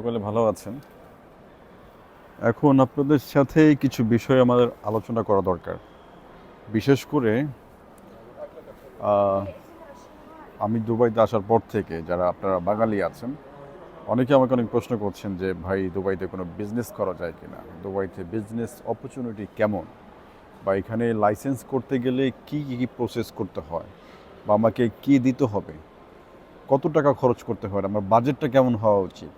সকলে ভালো আছেন। এখন আপনাদের সাথে কিছু বিষয় আমাদের আলোচনা করা দরকার। বিশেষ করে আহ, আমি দুবাইতে আসার পর থেকে যারা আপনারা বাঙালি আছেন, অনেকে আমাকে অনেক প্রশ্ন করছেন যে ভাই, দুবাইতে কোনো বিজনেস করা যায় কিনা, দুবাইতে বিজনেস অপরচুনিটি কেমন, বা এখানে লাইসেন্স করতে গেলে কি কি প্রসেস করতে হয়, বা আমাকে কি দিতে হবে, কত টাকা খরচ করতে হয়, আমার বাজেটটা কেমন হওয়া উচিত।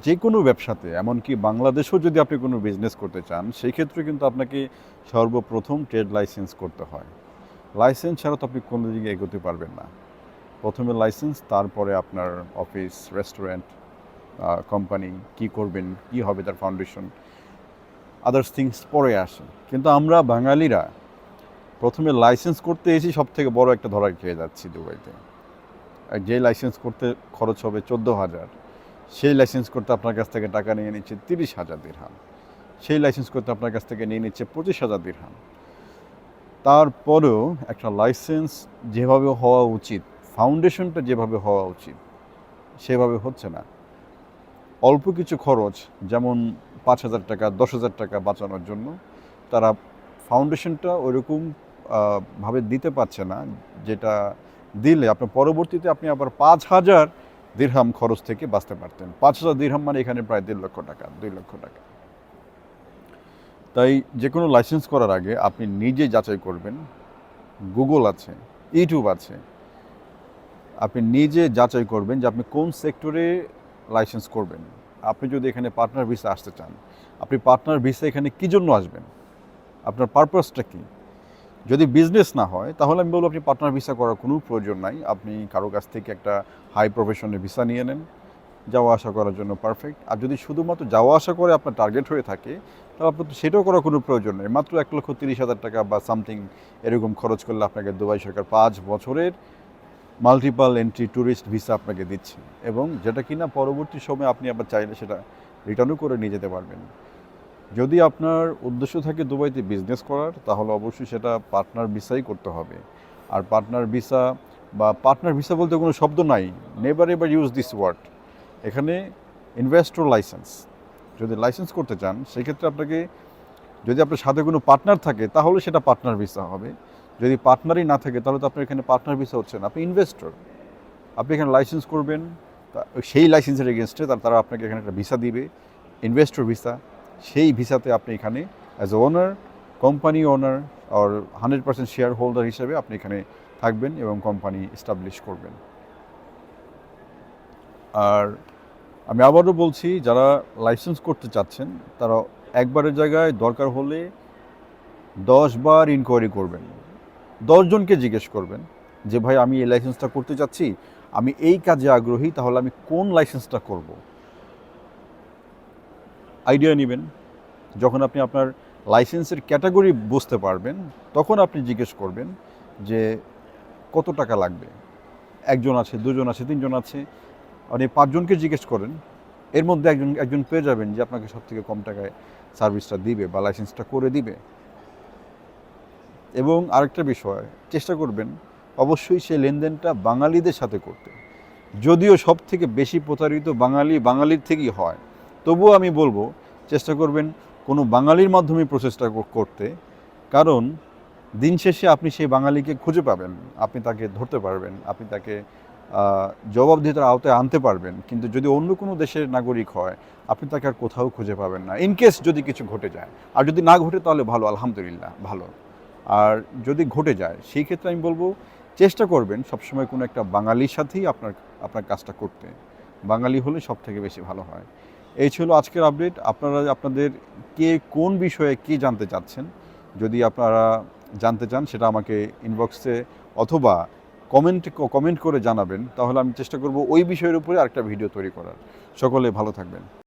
যে কোনো ব্যবসাতে, এমনকি বাংলাদেশেও যদি আপনি কোনো বিজনেস করতে চান, সেই ক্ষেত্রে কিন্তু আপনাকে সর্বপ্রথম ট্রেড লাইসেন্স করতে হয়। লাইসেন্স ছাড়া তো আপনি কোনো দিকে এগোতে পারবেন না। প্রথমে লাইসেন্স, তারপরে আপনার অফিস, রেস্টুরেন্ট, কোম্পানি কি করবেন, কি হবে তার ফাউন্ডেশন, আদার্স থিংস পরে আসে। কিন্তু আমরা বাঙালিরা প্রথমে লাইসেন্স করতে এসে সব থেকে বড় একটা ধরা খেয়ে যাচ্ছি দুবাইতে। আর যে লাইসেন্স করতে খরচ হবে 14,000, সেই লাইসেন্স করতে আপনার কাছ থেকে টাকা নিয়ে নিচ্ছে 30,000 দিরহাম। সেই লাইসেন্স করতে আপনার কাছ থেকে নিয়ে নিচ্ছে 25,000 দিরহাম। তারপরেও একটা লাইসেন্স যেভাবে হওয়া উচিত, ফাউন্ডেশনটা যেভাবে হওয়া উচিত, সেভাবে হচ্ছে না। অল্প কিছু খরচ, যেমন 5,000 টাকা, 10,000 টাকা বাঁচানোর জন্য তারা ফাউন্ডেশনটা ওইরকম ভাবে দিতে পারছে না, যেটা দিলে আপনার পরবর্তীতে আপনি আবার 5,000 দিরহাম খরচ থেকে বাঁচতে পারতেন। 5,000 দিরহাম মানে এখানে প্রায় 1.5 লক্ষ টাকা, 2 লক্ষ টাকা। তাই যে কোনো লাইসেন্স করার আগে আপনি নিজে যাচাই করবেন। গুগল আছে, ইউটিউব আছে, আপনি নিজে যাচাই করবেন যে আপনি কোন সেক্টরে লাইসেন্স করবেন। আপনি যদি এখানে পার্টনার ভিসা আসতে চান, আপনি পার্টনার ভিসা এখানে কী জন্য আসবেন, আপনার পারপাসটা কী। যদি বিজনেস না হয়, তাহলে আমি বলবো আপনি পার্টনার ভিসা করার কোনো প্রয়োজন নাই। আপনি কারো কাছ থেকে একটা হাই প্রফেশনের ভিসা নিয়ে নেন, যাওয়া আসা করার জন্য পারফেক্ট। আর যদি শুধুমাত্র যাওয়া আসা করে আপনার টার্গেট হয়ে থাকে, তাহলে আপনার তো সেটাও করার কোনো প্রয়োজন নেই। মাত্র 1,30,000 টাকা বা সামথিং এরকম খরচ করলে আপনাকে দুবাই সরকার 5 বছরের মাল্টিপল এন্ট্রি ট্যুরিস্ট ভিসা আপনাকে দিচ্ছে, এবং যেটা কিনা পরবর্তী সময়ে আপনি আবার চাইলে সেটা রিটার্নও করে নিয়ে যেতে পারবেন। যদি আপনার উদ্দেশ্য থাকে দুবাইতে বিজনেস করার, তাহলে অবশ্যই সেটা পার্টনার ভিসাই করতে হবে। আর পার্টনার ভিসা বা পার্টনার ভিসা বলতে কোনো শব্দ নাই, never ever use this word. এখানে ইনভেস্টর লাইসেন্স, যদি লাইসেন্স করতে চান, সেক্ষেত্রে আপনাকে, যদি আপনার সাথে কোনো পার্টনার থাকে তাহলে সেটা পার্টনার ভিসা হবে। যদি পার্টনারই না থাকে, তাহলে তো আপনার এখানে পার্টনার ভিসা হচ্ছে না, আপনি ইনভেস্টর। আপনি এখানে লাইসেন্স করবেন, সেই লাইসেন্সের এগেনস্টে তারা আপনাকে এখানে একটা ভিসা দিবে, ইনভেস্টর ভিসা। সেই ভিসাতে আপনি এখানে as a owner, company owner আর 100% শেয়ার হোল্ডার হিসেবে আপনি এখানে থাকবেন এবং কোম্পানি এস্টাবলিশ করবেন। আর আমি আবারও বলছি, যারা লাইসেন্স করতে চাচ্ছেন, তারা একবারের জায়গায় দরকার হলে 10 বার ইনকোয়ারি করবেন। 10 জনকে জিজ্ঞেস করবেন যে ভাই, আমি এই লাইসেন্সটা করতে চাচ্ছি, আমি এই কাজে আগ্রহী, তাহলে আমি কোন লাইসেন্সটা করব। আইডিয়া নেবেন। যখন আপনি আপনার লাইসেন্সের ক্যাটাগরি বুঝতে পারবেন, তখন আপনি জিজ্ঞেস করবেন যে কত টাকা লাগবে। একজন আছে, দুজন আছে, তিনজন আছে, আপনি 5 জনকে জিজ্ঞেস করেন, এর মধ্যে একজন পেয়ে যাবেন যে আপনাকে সবথেকে কম টাকায় সার্ভিসটা দিবে বা লাইসেন্সটা করে দিবে। এবং আরেকটা বিষয়, চেষ্টা করবেন অবশ্যই সেই লেনদেনটা বাঙালিদের সাথে করতে। যদিও সব থেকে বেশি প্রতারিত বাঙালির থেকেই হয়, তবুও আমি বলবো চেষ্টা করবেন কোনো বাঙালির মাধ্যমে প্রসেসটা করতে। কারণ দিন শেষে আপনি সেই বাঙালিকে খুঁজে পাবেন, আপনি তাকে ধরতে পারবেন, আপনি তাকে জবাবদিহিতার আওতায় আনতে পারবেন। কিন্তু যদি অন্য কোনো দেশের নাগরিক হয়, আপনি তাকে আর কোথাও খুঁজে পাবেন না, ইনকেস যদি কিছু ঘটে যায়। আর যদি না ঘটে তাহলে ভালো, আলহামদুলিল্লাহ ভালো। আর যদি ঘটে যায়, সেই ক্ষেত্রে আমি বলবো চেষ্টা করবেন সবসময় কোনো একটা বাঙালির সাথেই আপনার কাজটা করতে। বাঙালি হলে সব থেকে বেশি ভালো হয়। এই ছিল আজকের আপডেট। আপনারা আপনাদের কে কোন বিষয়ে কী জানতে চাচ্ছেন, যদি আপনারা জানতে চান, সেটা আমাকে ইনবক্সে অথবা কমেন্ট করে জানাবেন, তাহলে আমি চেষ্টা করব ওই বিষয়ের উপরে আরেকটা ভিডিও তৈরি করার। সকলে ভালো থাকবেন।